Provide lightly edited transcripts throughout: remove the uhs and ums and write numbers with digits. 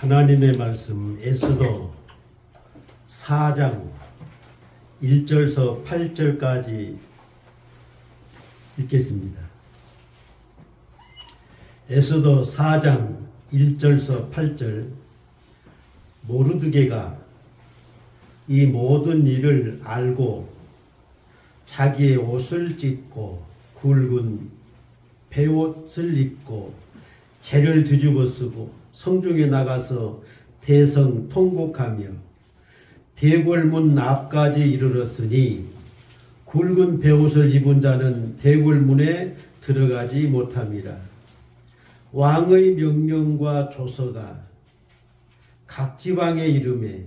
하나님의 말씀 에스더 4장 1절서 8절까지 읽겠습니다. 에스더 4장 1절서 8절. 모르드게가 이 모든 일을 알고 자기의 옷을 찢고 굵은 베옷을 입고 재를 뒤집어 쓰고 성중에 나가서 대성 통곡하며 대궐문 앞까지 이르렀으니 굵은 베옷을 입은 자는 대궐문에 들어가지 못함이라. 왕의 명령과 조서가 각 지방에 이르매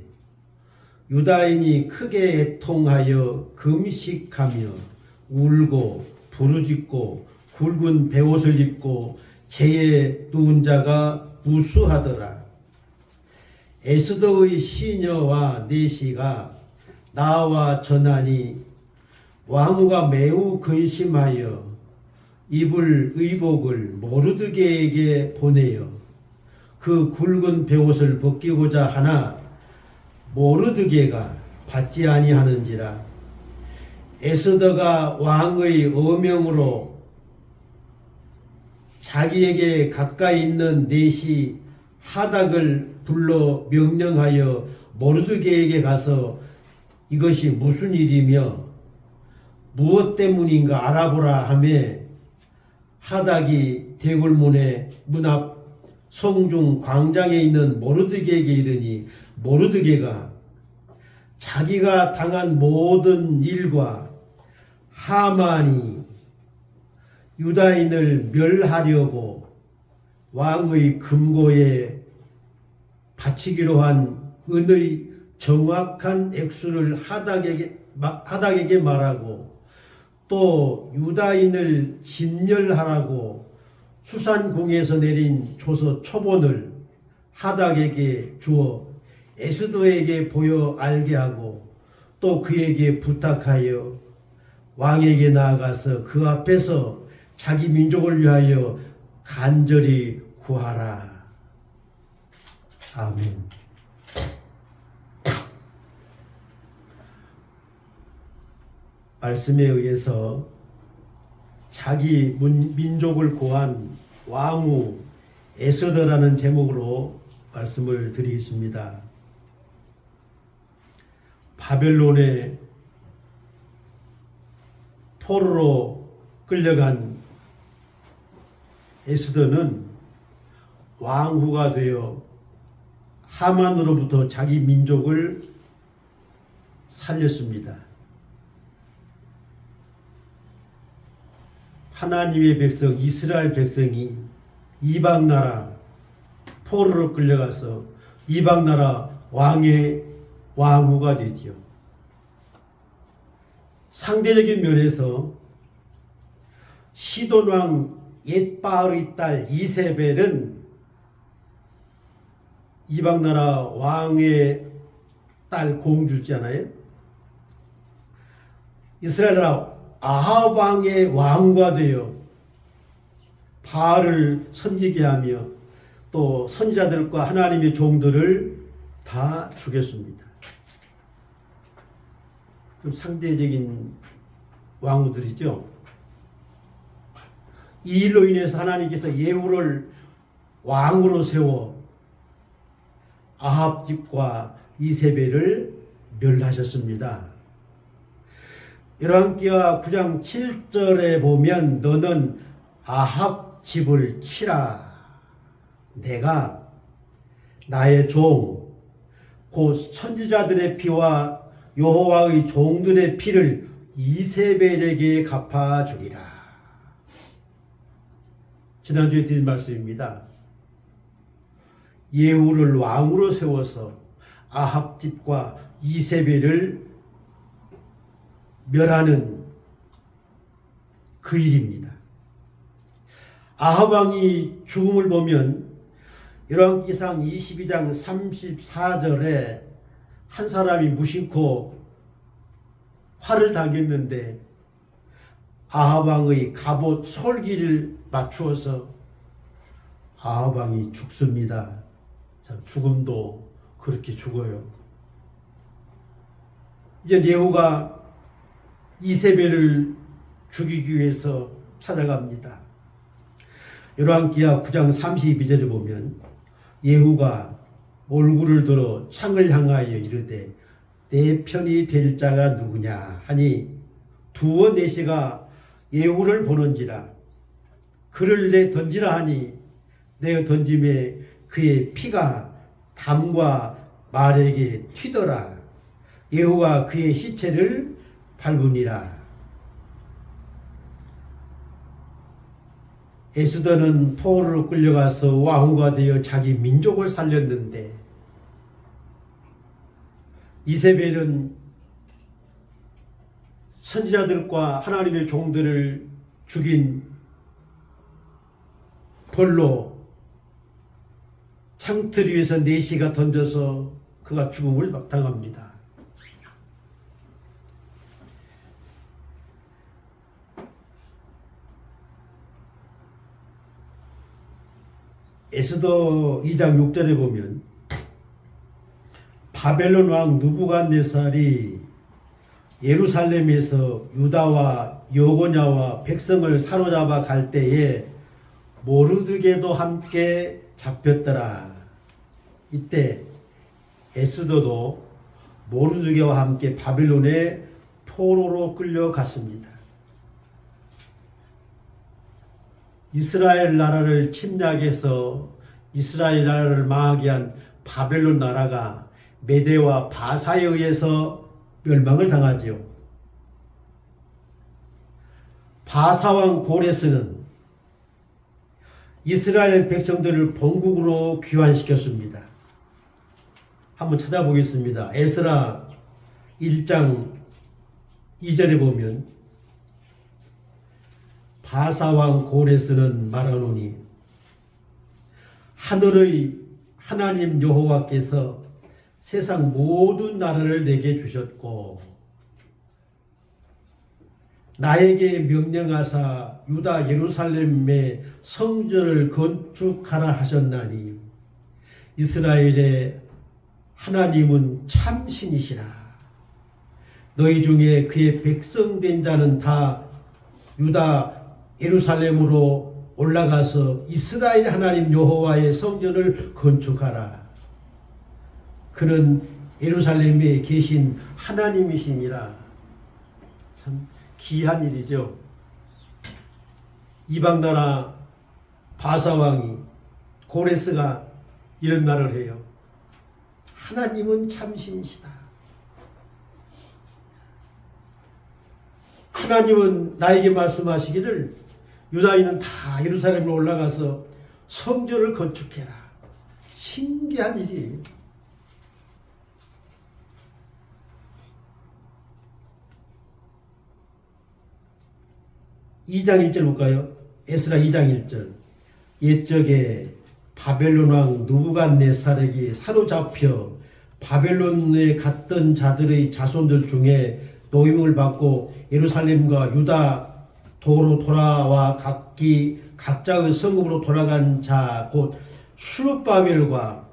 유다인이 크게 애통하여 금식하며 울고 부르짖고 굵은 베옷을 입고 재에 누운 자가 무수하더라. 에스더의 시녀와 내시가 나와 전하니 왕후가 매우 근심하여 입을 의복을 모르드게에게 보내어 그 굵은 베옷을 벗기고자 하나 모르드게가 받지 아니하는지라. 에스더가 왕의 어명으로 자기에게 가까이 있는 내시 하닥을 불러 명령하여 모르드게에게 가서 이것이 무슨 일이며 무엇 때문인가 알아보라 하며 하닥이 대궐문의 문 앞 성중 광장에 있는 모르드게에게 이르니 모르드게가 자기가 당한 모든 일과 하만이 유다인을 멸하려고 왕의 금고에 바치기로 한 은의 정확한 액수를 하닥에게 말하고 또 유다인을 진멸하라고 수산궁에서 내린 조서 초본을 하닥에게 주어 에스더에게 보여 알게 하고 또 그에게 부탁하여 왕에게 나아가서 그 앞에서 자기 민족을 위하여 간절히 구하라. 아멘. 말씀에 의해서 자기 민족을 구한 왕후 에스더라는 제목으로 말씀을 드리겠습니다. 바벨론의 포로로 끌려간 에스더는 왕후가 되어 하만으로부터 자기 민족을 살렸습니다. 하나님의 백성 이스라엘 백성이 이방 나라 포로로 끌려가서 이방 나라 왕의 왕후가 되지요. 상대적인 면에서 시돈 왕 옛바알의 딸 이세벨은 이방 나라 왕의 딸 공주잖아요. 이스라엘 나라 아합 왕의 왕과 되어 바알을 섬기게 하며 또 선지자들과 하나님의 종들을 다 죽였습니다. 좀 상대적인 왕후들이죠. 이 일로 인해서 하나님께서 예후를 왕으로 세워 아합 집과 이세벨을 멸하셨습니다. 열왕기하 9장 7절에 보면 너는 아합 집을 치라. 내가 나의 종 곧 선지자들의 피와 여호와의 종들의 피를 이세벨에게 갚아주리라. 지난주에 드린 말씀입니다. 예후를 왕으로 세워서 아합 집과 이세벨을 멸하는 그 일입니다. 아합 왕이 죽음을 보면 열왕기상 22장 34절에 한 사람이 무심코 활을 당겼는데 아합 왕의 갑옷 솔기를 맞추어서 아합 왕이 죽습니다. 참 죽음도 그렇게 죽어요. 이제 예후가 이세벨을 죽이기 위해서 찾아갑니다. 열왕기하 9장 32절에 보면 예후가 얼굴을 들어 창을 향하여 이르되 내 편이 될 자가 누구냐 하니 두어 내시가 예후를 보는지라 그를 내 던지라 하니 내 던짐에 그의 피가 담과 말에게 튀더라. 예후가 그의 시체를 밟으니라. 에스더는 포로로 끌려가서 왕후가 되어 자기 민족을 살렸는데 이세벨은 선지자들과 하나님의 종들을 죽인 벌로 창틀 위에서 내시가 던져서 그가 죽음을 당합니다. 에스더 2장 6절에 보면 바벨론 왕 느부갓네살이 예루살렘에서 유다와 여고냐와 백성을 사로잡아 갈 때에 모르드게도 함께 잡혔더라. 이때 에스더도 모르드게와 함께 바벨론의 포로로 끌려갔습니다. 이스라엘 나라를 침략해서 이스라엘 나라를 망하게 한 바벨론 나라가 메대와 바사에 의해서 멸망을 당하지요. 바사왕 고레스는 이스라엘 백성들을 본국으로 귀환시켰습니다. 한번 찾아보겠습니다. 에스라 1장 2절에 보면 바사왕 고레스는 말하노니 하늘의 하나님 여호와께서 세상 모든 나라를 내게 주셨고 나에게 명령하사 유다 예루살렘의 성전을 건축하라 하셨나니 이스라엘의 하나님은 참 신이시라. 너희 중에 그의 백성 된 자는 다 유다 예루살렘으로 올라가서 이스라엘 하나님 여호와의 성전을 건축하라. 그는 예루살렘에 계신 하나님이시니라. 참 귀한 일이죠. 이방나라 바사왕이 고레스가 이런 말을 해요. 하나님은 참신이시다. 하나님은 나에게 말씀하시기를 유다인은 다 예루살렘으로 올라가서 성전을 건축해라. 신기한 일이에요. (2장 1절) 볼까요? 에스라 2장 1절. 옛적에 바벨론 왕 느부갓네살에게 사로잡혀 바벨론에 갔던 자들의 자손들 중에 노임을 받고 예루살렘과 유다 도로 돌아와 각자의 성읍으로 돌아간 자 곧 스룹바벨과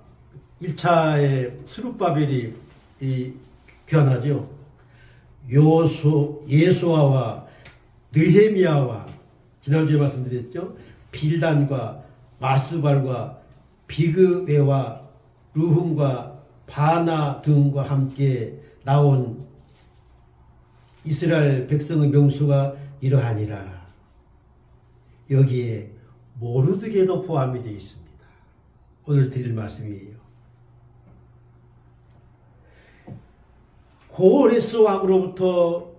1차의 스룹바벨이 귀환하죠. 예수아와 느헤미야와 지난주에 말씀드렸죠. 빌단과 마스발과 비그웨와 르훔과 바나 등과 함께 나온 이스라엘 백성의 명수가 이러하니라. 여기에 모르드게도 포함이 되어 있습니다. 오늘 드릴 말씀이에요. 고레스 왕으로부터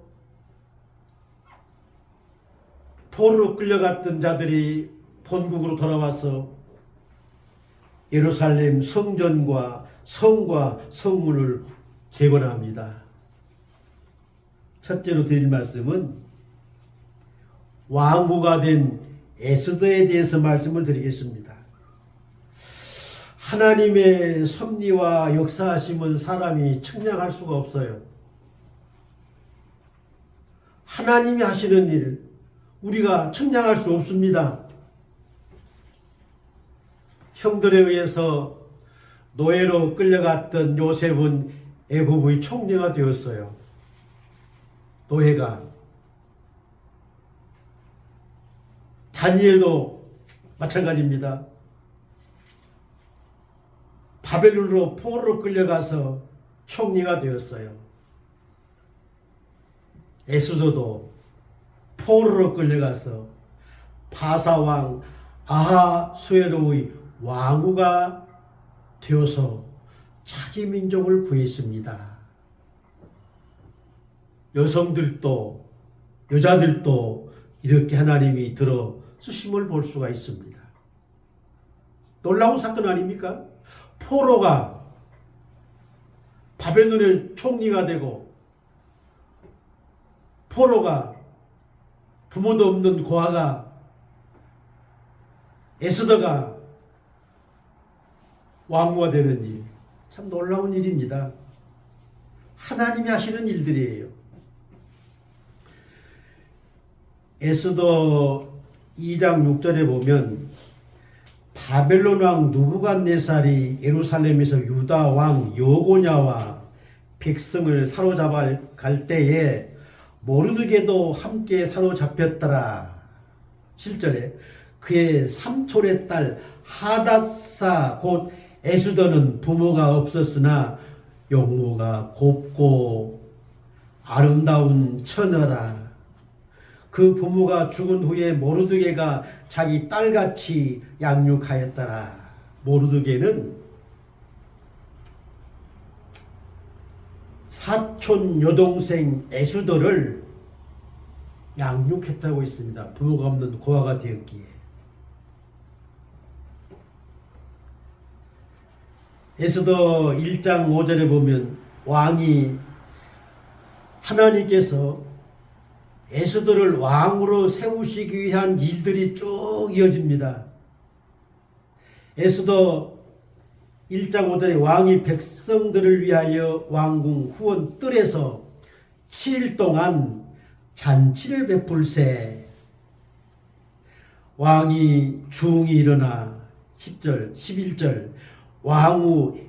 포로로 끌려갔던 자들이 본국으로 돌아와서 예루살렘 성전과 성과 성문을 재건합니다. 첫째로 드릴 말씀은 왕후가 된 에스더에 대해서 말씀을 드리겠습니다. 하나님의 섭리와 역사하심은 사람이 측량할 수가 없어요. 하나님이 하시는 일 우리가 측량할 수 없습니다. 형들에 의해서 노예로 끌려갔던 요셉은 애굽의 총리가 되었어요. 노예가. 다니엘도 마찬가지입니다. 바벨론으로 포로로 끌려가서 총리가 되었어요. 에스더도 포로로 끌려가서 바사왕 아하수에로의 왕후가 되어서 자기 민족을 구했습니다. 여성들도 여자들도 이렇게 하나님이 들어 쓰심을 볼 수가 있습니다. 놀라운 사건 아닙니까? 포로가 바벨론의 총리가 되고 포로가 부모도 없는 고아가 에스더가 왕후가 되는 일, 참 놀라운 일입니다. 하나님이 하시는 일들이에요. 에스더 2장 6절에 보면 바벨론 왕 느부갓네살이 예루살렘에서 유다 왕 여고냐와 백성을 사로잡아 갈 때에 모르드게도 함께 사로잡혔더라. 7절에 그의 삼촌의 딸 하닷사 곧 에스더는 부모가 없었으나 용모가 곱고 아름다운 처녀라. 그 부모가 죽은 후에 모르드게가 자기 딸같이 양육하였더라. 모르드게는 사촌 여동생 에스더를 양육했다고 했습니다. 부모가 없는 고아가 되었기에. 에스더 1장 5절에 보면 왕이 하나님께서 에스더를 왕으로 세우시기 위한 일들이 쭉 이어집니다. 에스더 1장 5절에 왕이 백성들을 위하여 왕궁 후원 뜰에서 7일 동안 잔치를 베풀세. 왕이 중이 일어나 10절 11절 왕후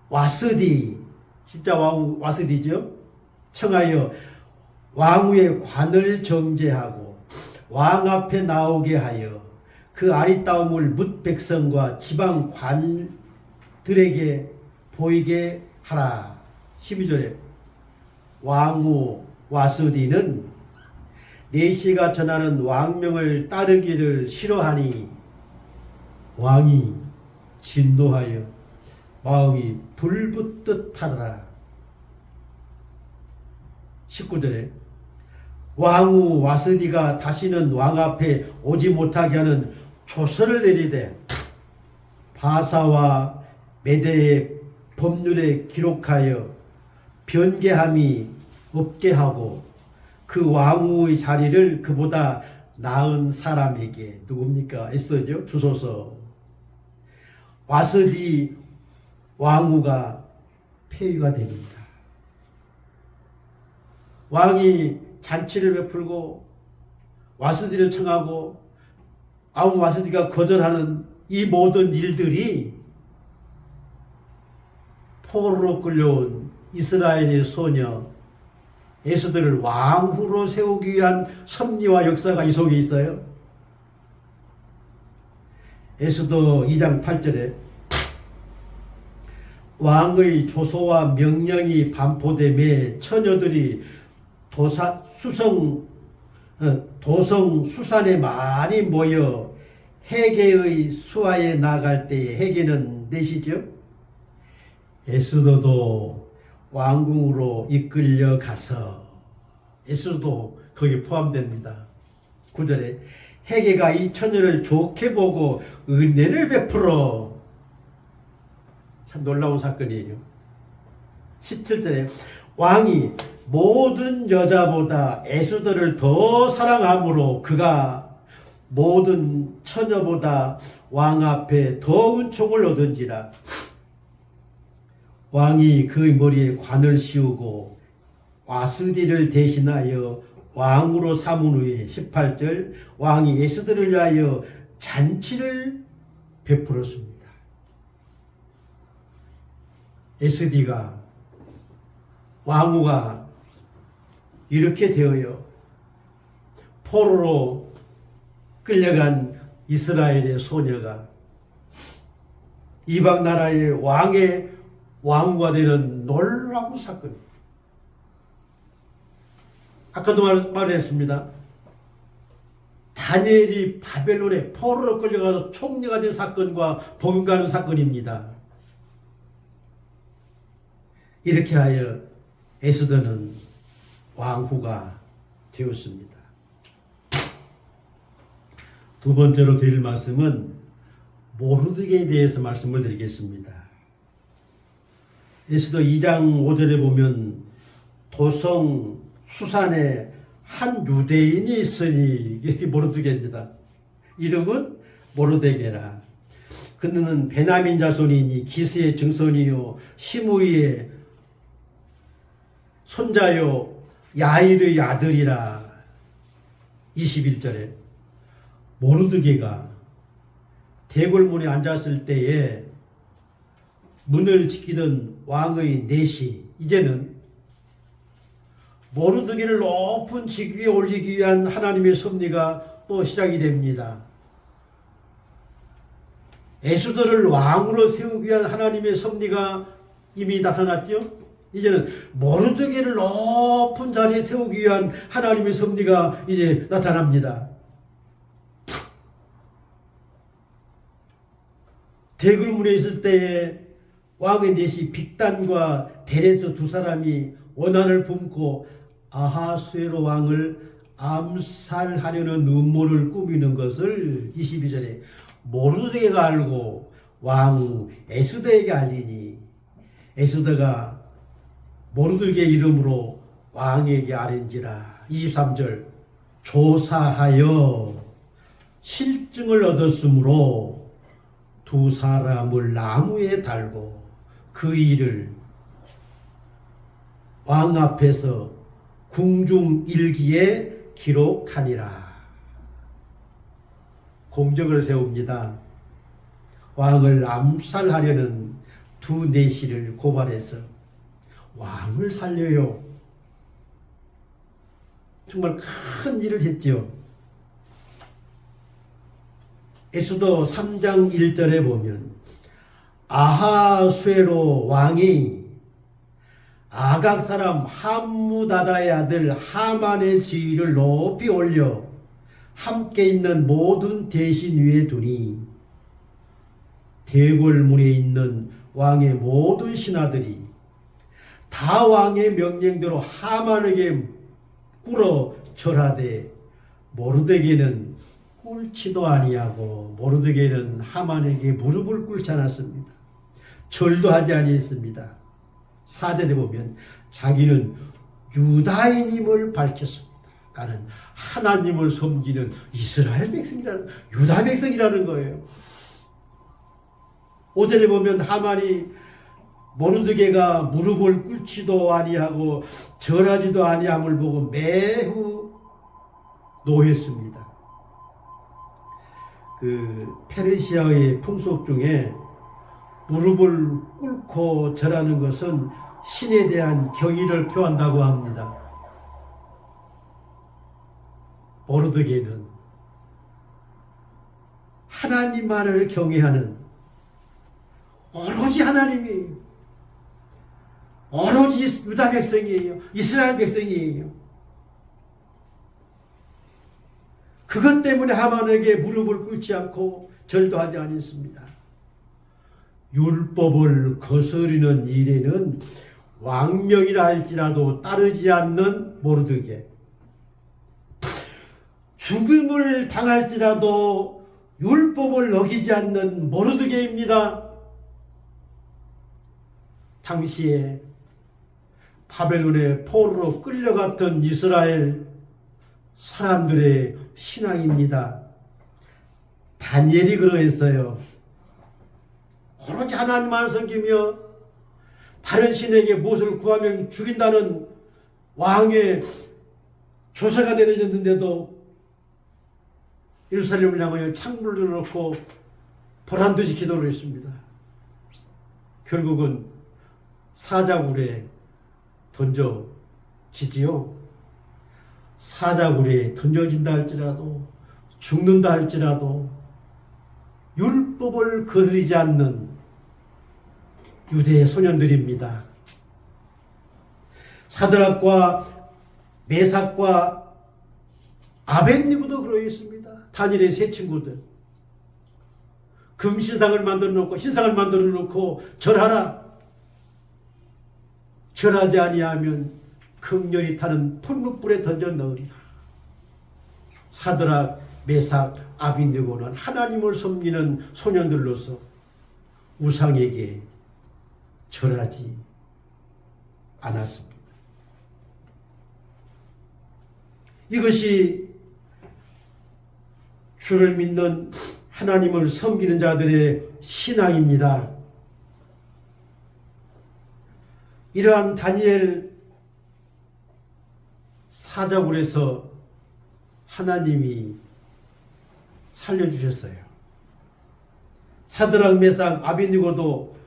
와스디, 진짜 왕후 와스디죠, 청하여 왕후의 관을 정제하고 왕 앞에 나오게 하여 그 아리따움을 뭇 백성과 지방 관들에게 보이게 하라. 12절에 왕후 와스디는 내시가 전하는 왕명을 따르기를 싫어하니 왕이 진노하여 마음이 불붙듯 하더라. 19절에 왕후 와스디가 다시는 왕 앞에 오지 못하게 하는 조서를 내리되 바사와 메대의 법률에 기록하여 변개함이 없게 하고 그 왕후의 자리를 그보다 나은 사람에게, 누굽니까? 에스더죠? 주소서. 와스디 왕후가 폐위가 됩니다. 왕이 잔치를 베풀고 와스디를 청하고 왕후 와스디가 거절하는 이 모든 일들이 포로로 끌려온 이스라엘의 소녀 에스더를 왕후로 세우기 위한 섭리와 역사가 이 속에 있어요. 에스더 2장 8절에 왕의 조소와 명령이 반포됨에 처녀들이 도성 수산에 많이 모여 헤게의 수하에 나갈 때에, 헤게는 넷이죠. 에스더도 왕궁으로 이끌려 가서, 에스더도 거기 포함됩니다. 9절에 헤게가 이 처녀를 좋게 보고 은혜를 베풀어. 참 놀라운 사건이에요. 17절에 왕이 모든 여자보다 에스더를 더 사랑하므로 그가 모든 처녀보다 왕 앞에 더 은총을 얻은지라. 왕이 그의 머리에 관을 씌우고 와스디를 대신하여 왕으로 삼은 후에 18절 왕이 에스더를 위하여 잔치를 베풀었습니다. SD가 왕후가 이렇게 되어요. 포로로 끌려간 이스라엘의 소녀가 이방 나라의 왕후가 되는 놀라운 사건. 아까도 말했습니다. 다니엘이 바벨론에 포로로 끌려가서 총리가 된 사건과 버금가는 사건입니다. 이렇게 하여 에스더는 왕후가 되었습니다. 두 번째로 드릴 말씀은 모르드게에 대해서 말씀을 드리겠습니다. 에스더 2장 5절에 보면 도성 수산에 한 유대인이 있으니 이게 모르드게입니다. 이름은 모르드게라. 그는 베냐민 자손이니 기스의 증손이요 시므이의 손자요 야일의 아들이라. 21절에 모르드게가 대궐문에 앉았을 때에 문을 지키던 왕의 넷이 이제는 모르드게를 높은 직위에 올리기 위한 하나님의 섭리가 또 시작이 됩니다. 에스더를 왕으로 세우기 위한 하나님의 섭리가 이미 나타났죠. 이제는 모르드게를 높은 자리에 세우기 위한 하나님의 섭리가 이제 나타납니다. 대궐문에 있을 때에 왕의 넷이 빅단과 데레스 두 사람이 원한을 품고 아하수에로 왕을 암살하려는 음모를 꾸미는 것을 22절에 모르드게가 알고 왕 에스더에게 알리니 에스더가 모르드게 이름으로 왕에게 아뢰니라. 23절 조사하여 실증을 얻었으므로 두 사람을 나무에 달고 그 일을 왕 앞에서 궁중일기에 기록하니라. 공적을 세웁니다. 왕을 암살하려는 두 내시를 고발해서 왕을 살려요. 정말 큰 일을 했죠. 에스더 3장 1절에 보면 아하수에로 왕이 아각 사람 함무다다의 아들 하만의 지위를 높이 올려 함께 있는 모든 대신 위에 두니 대궐문에 있는 왕의 모든 신하들이 다 왕의 명령대로 하만에게 꿇어 절하되 모르드게는 꿇지도 아니하고 모르드게는 하만에게 무릎을 꿇지 않았습니다. 절도 하지 아니했습니다. 4절에 보면 자기는 유다인임을 밝혔습니다. 나는 하나님을 섬기는 이스라엘 백성이라는 유다 백성이라는 거예요. 5절에 보면 하만이 모르드게가 무릎을 꿇지도 아니하고 절하지도 아니함을 보고 매우 노했습니다. 그 페르시아의 풍속 중에 무릎을 꿇고 절하는 것은 신에 대한 경의를 표한다고 합니다. 모르드게는 하나님만을 경외하는 오로지 하나님이에요. 오로지 유다 백성이에요. 이스라엘 백성이에요. 그것 때문에 하만에게 무릎을 꿇지 않고 절도 하지 않았습니다. 율법을 거스르는 일에는 왕명이라 할지라도 따르지 않는 모르드게, 죽음을 당할지라도 율법을 어기지 않는 모르드게입니다. 당시에 바벨론의 포로로 끌려갔던 이스라엘 사람들의 신앙입니다. 다니엘이 그러했어요. 오로지 하나님만 섬기며 다른 신에게 무엇을 구하면 죽인다는 왕의 조세가 내려졌는데도 예루살렘을 향하여 창문을 놓고 보란듯이 기도를 했습니다. 결국은 사자굴에 던져지지요. 사자굴에 던져진다 할지라도 죽는다 할지라도 율법을 거스르지 않는 유대의 소년들입니다. 사드락과 메삭과 아벳니고도 그러 있습니다. 다니엘의 세 친구들. 금신상을 만들어 놓고 신상을 만들어 놓고 절하라. 절하지 아니하면 극렬히 타는 풀무불에 던져 넣으리라. 사드락, 메삭, 아벳니고는 하나님을 섬기는 소년들로서 우상에게 절하지 않았습니다. 이것이 주를 믿는 하나님을 섬기는 자들의 신앙입니다. 이러한 다니엘 사자굴에서 하나님이 살려주셨어요. 사드락, 메삭, 아벳니고도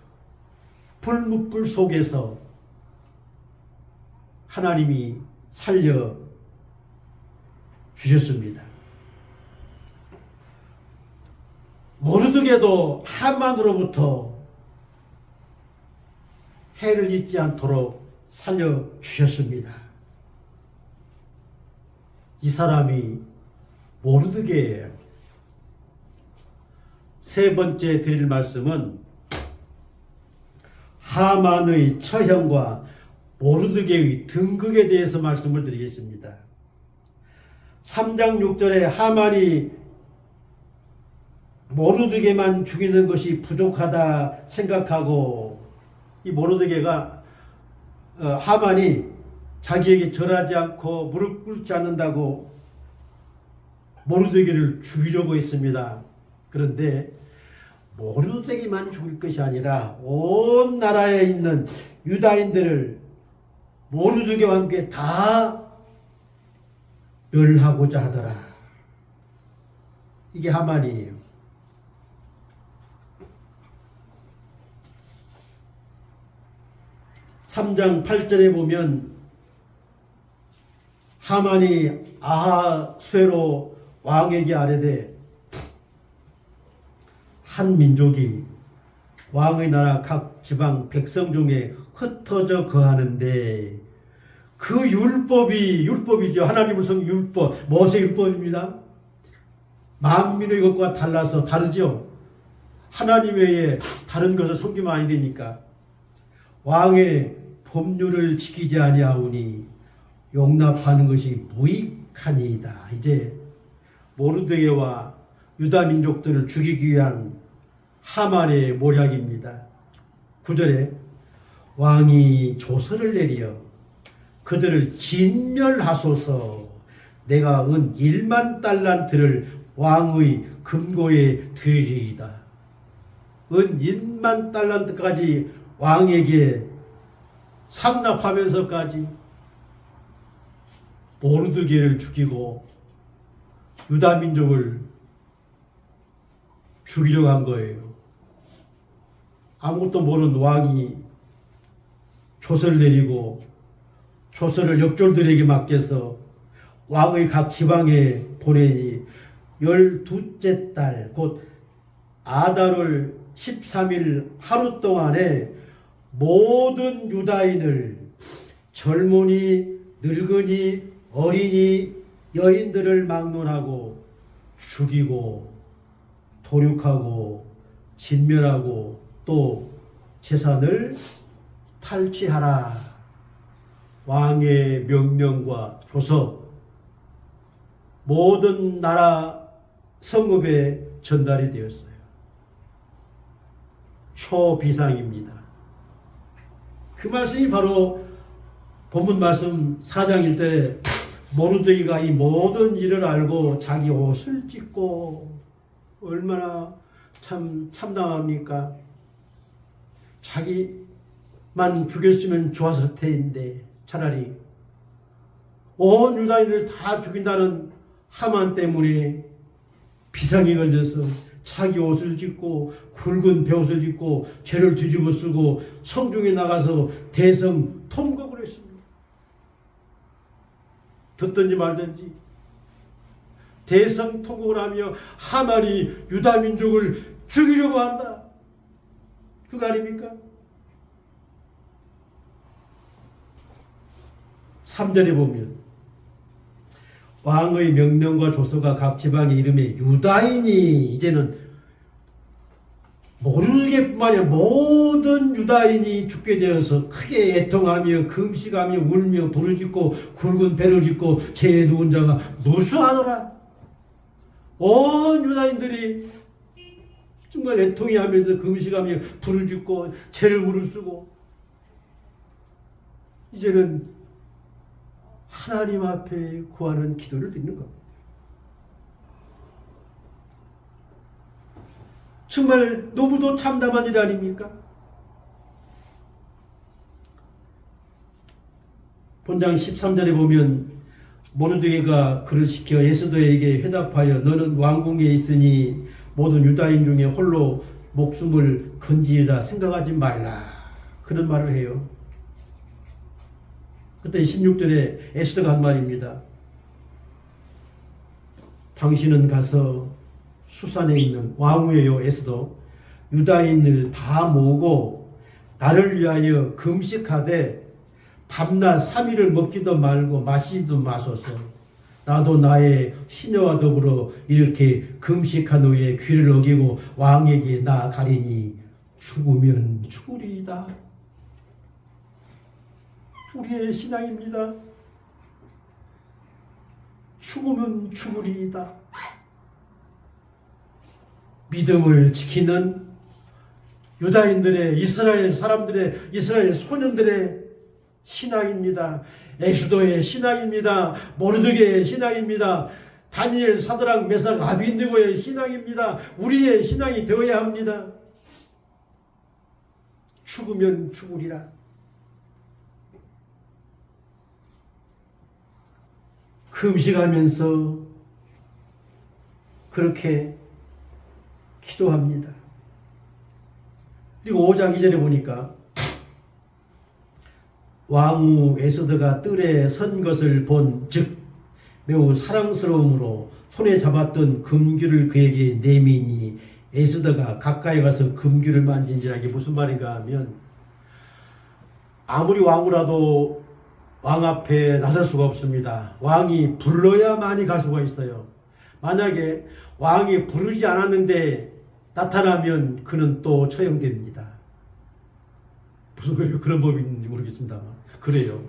불뭇불 속에서 하나님이 살려주셨습니다. 모르드게도 하만으로부터 해를 입지 않도록 살려주셨습니다. 이 사람이 모르드게예요. 세 번째 드릴 말씀은 하만의 처형과 모르드게의 등극에 대해서 말씀을 드리겠습니다. 3장 6절에 하만이 모르드게만 죽이는 것이 부족하다 생각하고 이 모르드게가 하만이 자기에게 절하지 않고 무릎 꿇지 않는다고 모르드게를 죽이려고 했습니다. 그런데 모르드게만 죽일 것이 아니라 온 나라에 있는 유다인들을 모르드게와 함께 다 멸하고자 하더라. 이게 하만이에요. (3장 8절에) 보면 하만이 아하수에로 왕에게 아뢰되 한 민족이 왕의 나라 각 지방 백성 중에 흩어져 거하는데 그 율법이죠. 하나님을 섬기는 율법, 모세 율법입니다. 만민의 것과 달라서 다르죠. 하나님 외에 다른 것을 섬기면 아니 되니까 왕의 법률을 지키지 아니하오니 용납하는 것이 무익하니이다. 이제 모르드게와 유다 민족들을 죽이기 위한 하만의 모략입니다. 9절에 왕이 조서를 내리어 그들을 진멸하소서. 내가 은 1만 달란트를 왕의 금고에 드리리이다. 은 1만 달란트까지 왕에게 상납하면서까지 모르드게를 죽이고 유다 민족을 죽이려고 한 거예요. 아무것도 모르는 왕이 조서를 내리고 조서를 역졸들에게 맡겨서 왕의 각 지방에 보내니 12째 달 곧 아달월 13일 하루 동안에 모든 유다인을 젊은이, 늙은이, 어린이, 여인들을 막론하고 죽이고 도륙하고 진멸하고 또 재산을 탈취하라. 왕의 명령과 조서 모든 나라 성읍에 전달이 되었어요. 초비상입니다. 그 말씀이 바로 본문 말씀 4장 1절에 모르드게가 이 모든 일을 알고 자기 옷을 찢고 얼마나 참담합니까? 자기만 죽였으면 좋았을 텐데 차라리 온 유다인을 다 죽인다는 하만 때문에 비상이 걸려서 자기 옷을 찢고 굵은 베옷을 입고 죄를 뒤집어 쓰고 성중에 나가서 대성 통곡을 했습니다. 듣든지 말든지 대성 통곡을 하며 하만이 유다 민족을 죽이려고 한다. 그거 아닙니까? 3절에 보면 왕의 명령과 조서가 각 지방에 이름에 유다인이 이제는 모르게뿐만 아니라 모든 유다인이 죽게 되어서 크게 애통하며 금식하며 울며 부르짖고 굵은 배를 짚고 죄에 누운 자가 무수하노라. 온 유다인들이 정말 애통해 하면서 금식하며 불을 짓고 죄를 무릅쓰고 이제는 하나님 앞에 구하는 기도를 드리는 겁니다. 정말 너무도 참담한 일 아닙니까? 본장 13절에 보면 모르드게가 그를 시켜 에스더에게 회답하여 너는 왕궁에 있으니 모든 유다인 중에 홀로 목숨을 건지리라 생각하지 말라. 그런 말을 해요. 그때 16절에 에스더가 한 말입니다. 당신은 가서 수산에 있는 왕후예요. 에스더 유다인을 다 모으고 나를 위하여 금식하되 밤낮 3일을 먹지도 말고 마시지도 마소서. 나도 나의 시녀와 더불어 이렇게 금식한 후에 귀를 어기고 왕에게 나아가리니 죽으면 죽으리이다. 우리의 신앙입니다. 죽으면 죽으리이다. 믿음을 지키는 유다인들의 이스라엘 사람들의 이스라엘 소년들의 신앙입니다. 에스더의 신앙입니다. 모르드게의 신앙입니다. 다니엘, 사드락, 메삭, 아벤느고의 신앙입니다. 우리의 신앙이 되어야 합니다. 죽으면 죽으리라. 금식하면서 그렇게 기도합니다. 그리고 5장 2절에 보니까 왕후 에스더가 뜰에 선 것을 본 즉 매우 사랑스러움으로 손에 잡았던 금규를 그에게 내미니 에스더가 가까이 가서 금규를 만진지라. 이게 무슨 말인가 하면 아무리 왕후라도 왕 앞에 나설 수가 없습니다. 왕이 불러야만이 갈 수가 있어요. 만약에 왕이 부르지 않았는데 나타나면 그는 또 처형됩니다. 무슨 그런 법이 있는지 모르겠습니다만 그래요.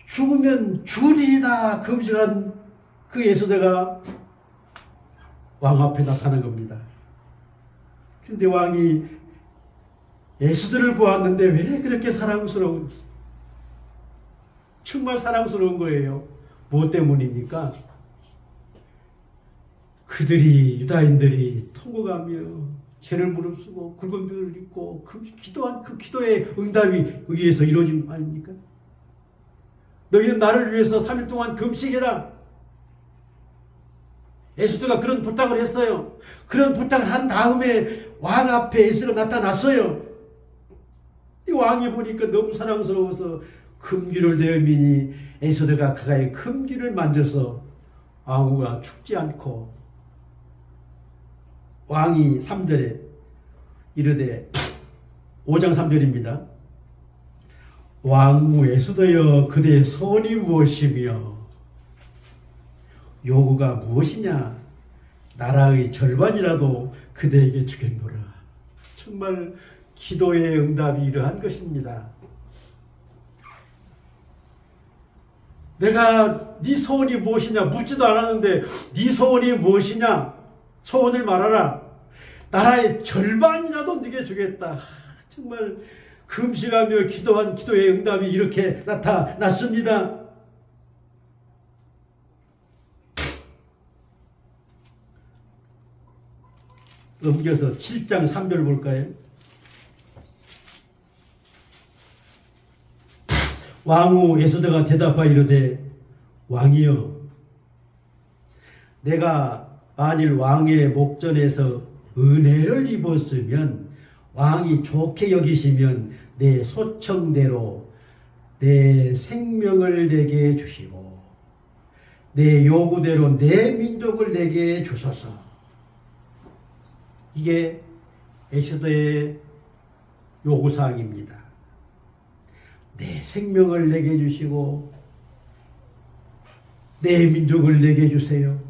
죽으면 죽으리이다 금식한 그 에스더가 왕 앞에 나타난 겁니다. 근데 왕이 에스더를 보았는데 왜 그렇게 사랑스러운지 정말 사랑스러운 거예요. 뭐 때문입니까? 그들이 유다인들이 통곡하며 죄를 무릅쓰고 굵은 뼈를 입고 기도한 그 기도의 응답이 의해서 이루어진 거 아닙니까? 너희는 나를 위해서 3일 동안 금식해라. 에스더가 그런 부탁을 했어요. 그런 부탁을 한 다음에 왕 앞에 에스더가 나타났어요. 이 왕이 보니까 너무 사랑스러워서 금규를 내어미니 에스더가 그가의 금규를 만져서 왕후가 죽지 않고 왕이 3절에 이르되 5장 3절입니다. 왕후 에스더여 그대의 소원이 무엇이며 요구가 무엇이냐? 나라의 절반이라도 그대에게 주겠노라. 정말 기도의 응답이 이러한 것입니다. 내가 네 소원이 무엇이냐 묻지도 않았는데 네 소원이 무엇이냐? 소원을 말하라. 나라의 절반이라도 네게 주겠다. 정말 금식하며 기도한 기도의 응답이 이렇게 나타났습니다. 넘겨서 7장 3절 볼까요? 왕후 에스더가 대답하여 이르되 왕이여, 내가 만일 왕의 목전에서 은혜를 입었으면 왕이 좋게 여기시면 내 소청대로 내 생명을 내게 주시고 내 요구대로 내 민족을 내게 주소서. 이게 에스더의 요구사항입니다. 내 생명을 내게 주시고 내 민족을 내게 주세요.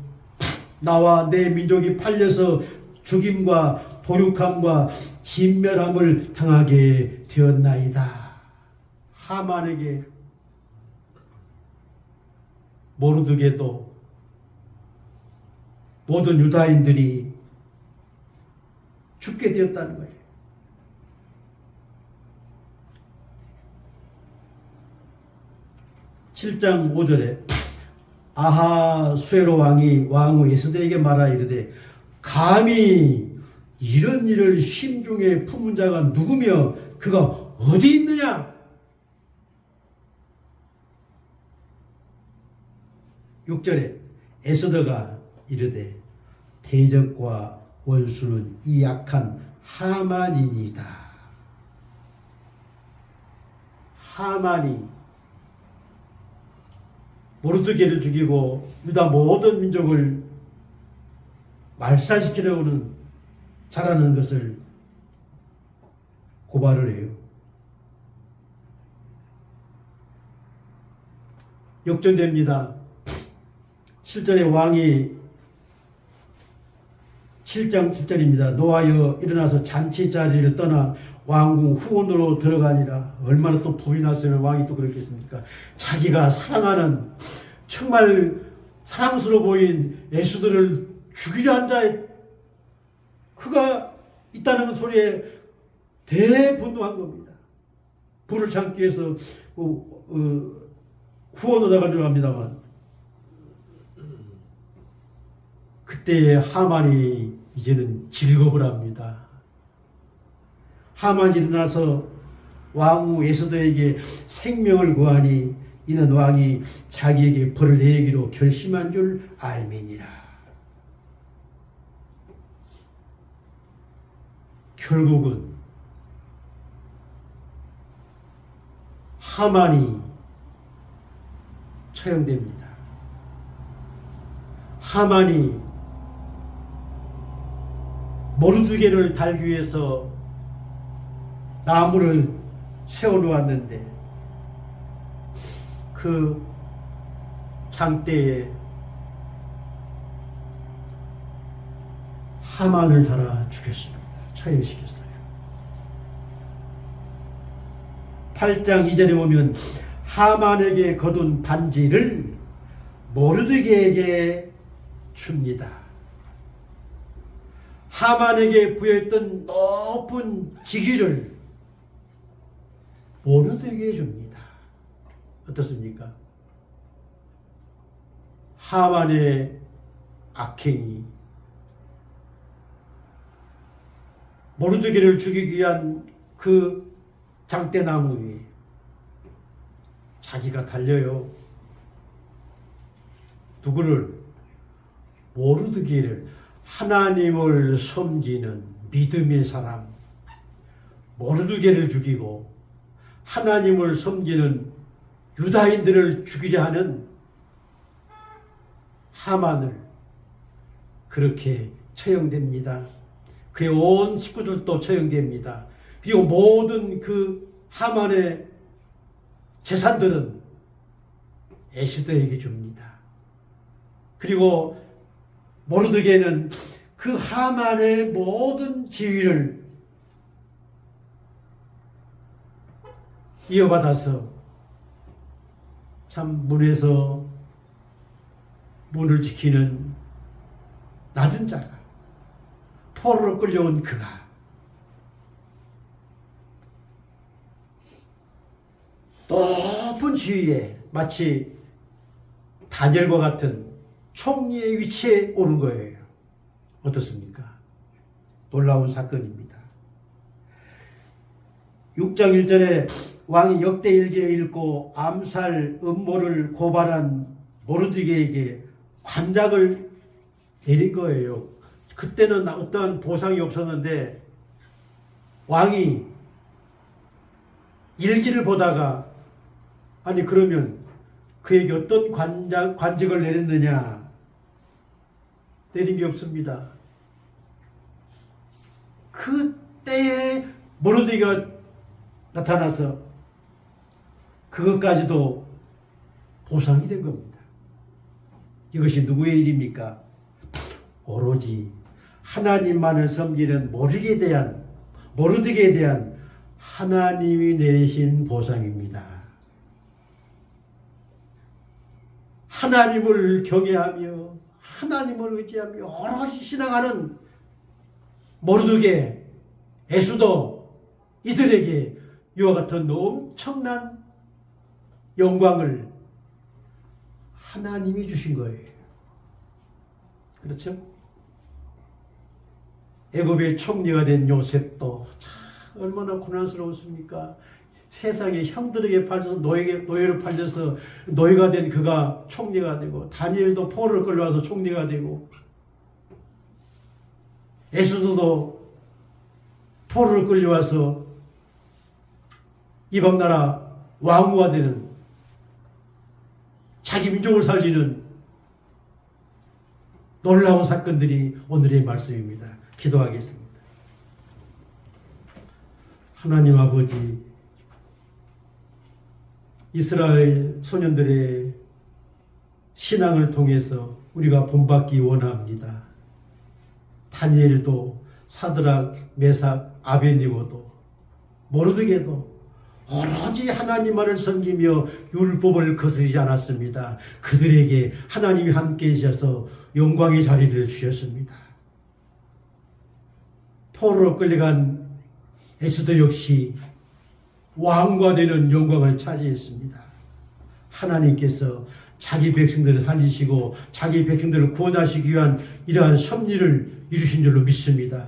나와 내 민족이 팔려서 죽임과 도륙함과 진멸함을 당하게 되었나이다. 하만에게, 모르드게도 모든 유다인들이 죽게 되었다는 거예요. (7장 5절에) 아하수에로 왕이 왕후 에스더에게 말하 이르되 감히 이런 일을 심중에 품은 자가 누구며 그가 어디 있느냐? 6절에 에스더가 이르되 대적과 원수는 이 약한 하만이니이다. 하만이 모르드게를 죽이고 유다 모든 민족을 말살시키려고는 잘하는 것을 고발을 해요. 역전됩니다. 7절에 왕이 7장 7절입니다. 노하여 일어나서 잔치 자리를 떠나 왕궁 후원으로 들어가니라. 얼마나 또 불이 났으면 왕이 또 그렇겠습니까? 자기가 사랑하는 정말 사랑스러워 보인 에스더를 죽이려 한 자의 그가 있다는 소리에 대분노한 겁니다. 불을 참기 위해서 후원으로 나가려고 합니다만 그때의 하만이 이제는 질겁을 합니다. 하만이 일어나서 왕후 에스더에게 생명을 구하니 이는 왕이 자기에게 벌을 내리기로 결심한 줄 알미니라. 결국은 하만이 처형됩니다. 하만이 모르드게를 달기 위해서 나무를 세워놓았는데 그 장대에 하만을 달아 죽였습니다. 처형시켰어요. 8장 2절에 보면 하만에게 거둔 반지를 모르드게에게 줍니다. 하만에게 부여했던 높은 직위를 모르드게에게 줍니다. 어떻습니까? 하만의 악행이 모르드게를 죽이기 위한 그 장대나무 위에 자기가 달려요. 누구를? 모르드게를, 하나님을 섬기는 믿음의 사람, 모르드게를 죽이고 하나님을 섬기는 유다인들을 죽이려 하는 하만을 그렇게 처형됩니다. 그의 온 식구들도 처형됩니다. 그리고 모든 그 하만의 재산들은 에스더에게 줍니다. 그리고 모르드게는 그 하만의 모든 지위를 이어받아서 참 문에서 문을 지키는 낮은 자가, 포로로 끌려온 그가 높은 지위에 마치 다니엘과 같은 총리의 위치에 오른 거예요. 어떻습니까? 놀라운 사건입니다. 6장 1절에 왕이 역대일기를 읽고 암살 음모를 고발한 모르드게에게 관작을 내린 거예요. 그때는 어떠한 보상이 없었는데 왕이 일기를 보다가 아니 그러면 그에게 어떤 관직을 내렸느냐? 내린 게 없습니다. 그때에 모르드게가 나타나서 그것까지도 보상이 된 겁니다. 이것이 누구의 일입니까? 오로지 하나님만을 섬기는 모르드게에 대한 하나님이 내리신 보상입니다. 하나님을 경외하며 하나님을 의지하며 오롯이 신앙하는 모르드게, 에스더 이들에게 이와 같은 엄청난 영광을 하나님이 주신 거예요. 그렇죠? 애굽의 총리가 된 요셉도 참 얼마나 고난스러웠습니까? 세상에 형들에게 팔려서 노예로 팔려서 노예가 된 그가 총리가 되고, 다니엘도 포로를 끌려와서 총리가 되고, 에스더도 포로를 끌려와서 이방 나라 왕후가 되는, 자기 민족을 살리는 놀라운 사건들이 오늘의 말씀입니다. 기도하겠습니다. 하나님 아버지, 이스라엘 소년들의 신앙을 통해서 우리가 본받기 원합니다. 다니엘도, 사드락, 메삭, 아베니고도, 모르드게도 오로지 하나님만을 섬기며 율법을 거스르지 않았습니다. 그들에게 하나님이 함께 계셔서 영광의 자리를 주셨습니다. 포로로 끌려간 에스더 역시 왕과 되는 영광을 차지했습니다. 하나님께서 자기 백성들을 살리시고 자기 백성들을 구원하시기 위한 이러한 섭리를 이루신 줄로 믿습니다.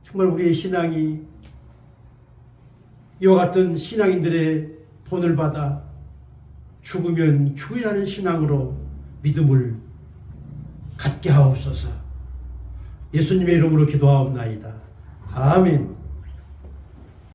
정말 우리의 신앙이 이와 같은 신앙인들의 본을 받아 죽으면 죽으라는 신앙으로 믿음을 갖게 하옵소서. 예수님의 이름으로 기도하옵나이다. 아멘.